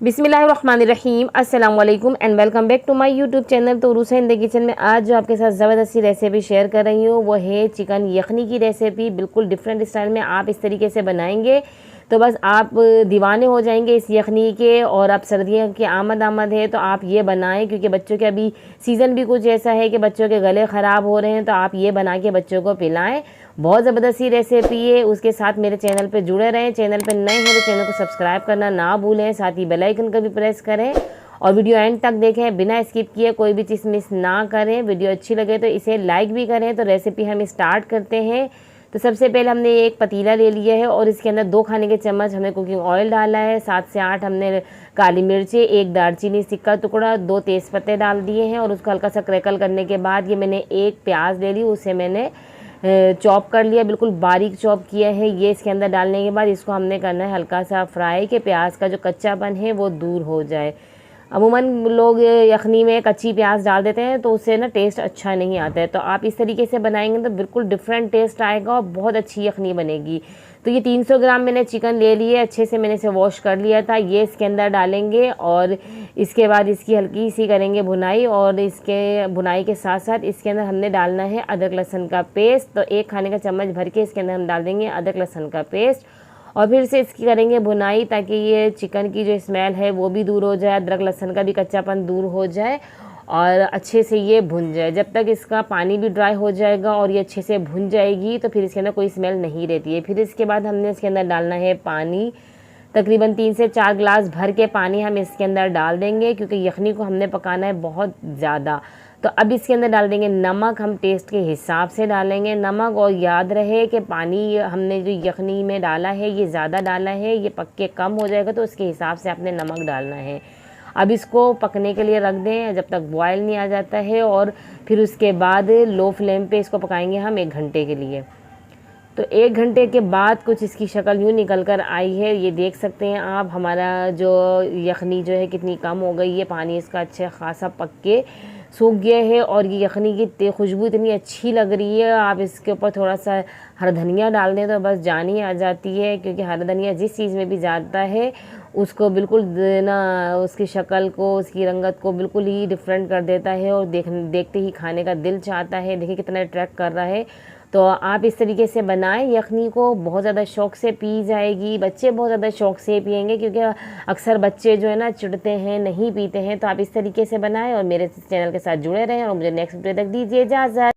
बिस्मिल्लाहिर्रहमानिर्रहीम अस्सलाम वालेकुम and welcome back to my YouTube channel. तो रूस हिंद किचन में आज जो आपके साथ ज़बरदस्ती रेसिपी शेयर कर रही हूँ वो है चिकन यखनी की रेसिपी। बिल्कुल डिफरेंट स्टाइल में आप इस तरीके से बनाएंगे तो बस आप दीवाने हो जाएंगे इस यखनी के। और अब सर्दियों की आमद है तो आप ये बनाएं, क्योंकि बच्चों के अभी सीज़न भी कुछ ऐसा है कि बच्चों के गले ख़राब हो रहे हैं, तो आप ये बना के बच्चों को पिलाएं। बहुत ज़बरदस्ती रेसिपी है। उसके साथ मेरे चैनल पे जुड़े रहें। चैनल पे नए हैं तो चैनल को सब्सक्राइब करना ना भूलें, साथ ही बेल आइकन का भी प्रेस करें और वीडियो एंड तक देखें, बिना स्किप किए कोई भी चीज़ मिस ना करें। वीडियो अच्छी लगे तो इसे लाइक भी करें। तो रेसिपी हम स्टार्ट करते हैं। तो सबसे पहले हमने एक पतीला ले लिया है और इसके अंदर 2 खाने के चम्मच हमने कुकिंग ऑयल डाला है। 7 से 8 हमने काली मिर्चें, 1 दालचीनी सिक्का टुकड़ा, 2 तेज़पत्ते डाल दिए हैं। और उसको हल्का सा क्रैकल करने के बाद ये मैंने 1 प्याज ले ली, उसे मैंने चॉप कर लिया, बिल्कुल बारीक चॉप किया है। ये इसके अंदर डालने के बाद इसको हमने करना है हल्का सा फ्राई, कि प्याज का जो कच्चापन है वो दूर हो जाए। अमूमन लोग यखनी में कच्ची प्याज डाल देते हैं तो उससे ना टेस्ट अच्छा नहीं आता है। तो आप इस तरीके से बनाएंगे तो बिल्कुल डिफरेंट टेस्ट आएगा और बहुत अच्छी यखनी बनेगी। तो ये 300 ग्राम मैंने चिकन ले लिए, अच्छे से मैंने इसे वॉश कर लिया था। ये इसके अंदर डालेंगे और इसके बाद इसकी हल्की सी करेंगे भुनाई। और इसके भुनाई के साथ साथ इसके अंदर हमने डालना है अदरक लहसुन का पेस्ट। तो 1 खाने का चम्मच भर के इसके अंदर हम डाल देंगे अदरक लहसुन का पेस्ट और फिर से इसकी करेंगे भुनाई, ताकि ये चिकन की जो स्मेल है वो भी दूर हो जाए, अदरक लहसुन का भी कच्चापन दूर हो जाए और अच्छे से ये भुन जाए। जब तक इसका पानी भी ड्राई हो जाएगा और ये अच्छे से भुन जाएगी तो फिर इसके अंदर कोई स्मेल नहीं रहती है। फिर इसके बाद हमने इसके अंदर डालना है पानी, तकरीबन 3 से 4 गिलास भर के पानी हम इसके अंदर डाल देंगे, क्योंकि यखनी को हमने पकाना है बहुत ज़्यादा। तो अब इसके अंदर डाल देंगे नमक, हम टेस्ट के हिसाब से डालेंगे नमक। और याद रहे कि पानी हमने जो यखनी में डाला है ये ज़्यादा डाला है, ये पक के कम हो जाएगा तो उसके हिसाब से आपने नमक डालना है। अब इसको पकने के लिए रख दें जब तक बॉयल नहीं आ जाता है और फिर उसके बाद लो फ्लेम पे इसको पकाएंगे हम 1 घंटे के लिए। तो 1 घंटे के बाद कुछ इसकी शक्ल यूँ निकल कर आई है, ये देख सकते हैं आप। हमारा जो यखनी जो है कितनी कम हो गई है, पानी इसका अच्छा खासा पक के सूख गया है और ये यखनी की खुशबू इतनी अच्छी लग रही है। आप इसके ऊपर थोड़ा सा हरा धनिया डाल दें तो बस जान ही आ जाती है, क्योंकि हरा धनिया जिस चीज़ में भी जाता है उसको बिल्कुल ना उसकी शक्ल को, उसकी रंगत को बिल्कुल ही डिफरेंट कर देता है और देखते ही खाने का दिल चाहता है। देखिए कितना अट्रैक्ट कर रहा है। तो आप इस तरीके से बनाएं, यखनी को बहुत ज़्यादा शौक़ से पी जाएगी, बच्चे बहुत ज़्यादा शौक़ से पियेंगे, क्योंकि अक्सर बच्चे जो है ना चिढ़ते हैं, नहीं पीते हैं। तो आप इस तरीके से बनाएं और मेरे चैनल के साथ जुड़े रहें और मुझे नेक्स्ट वीडियो तक दीजिए इजाज़त।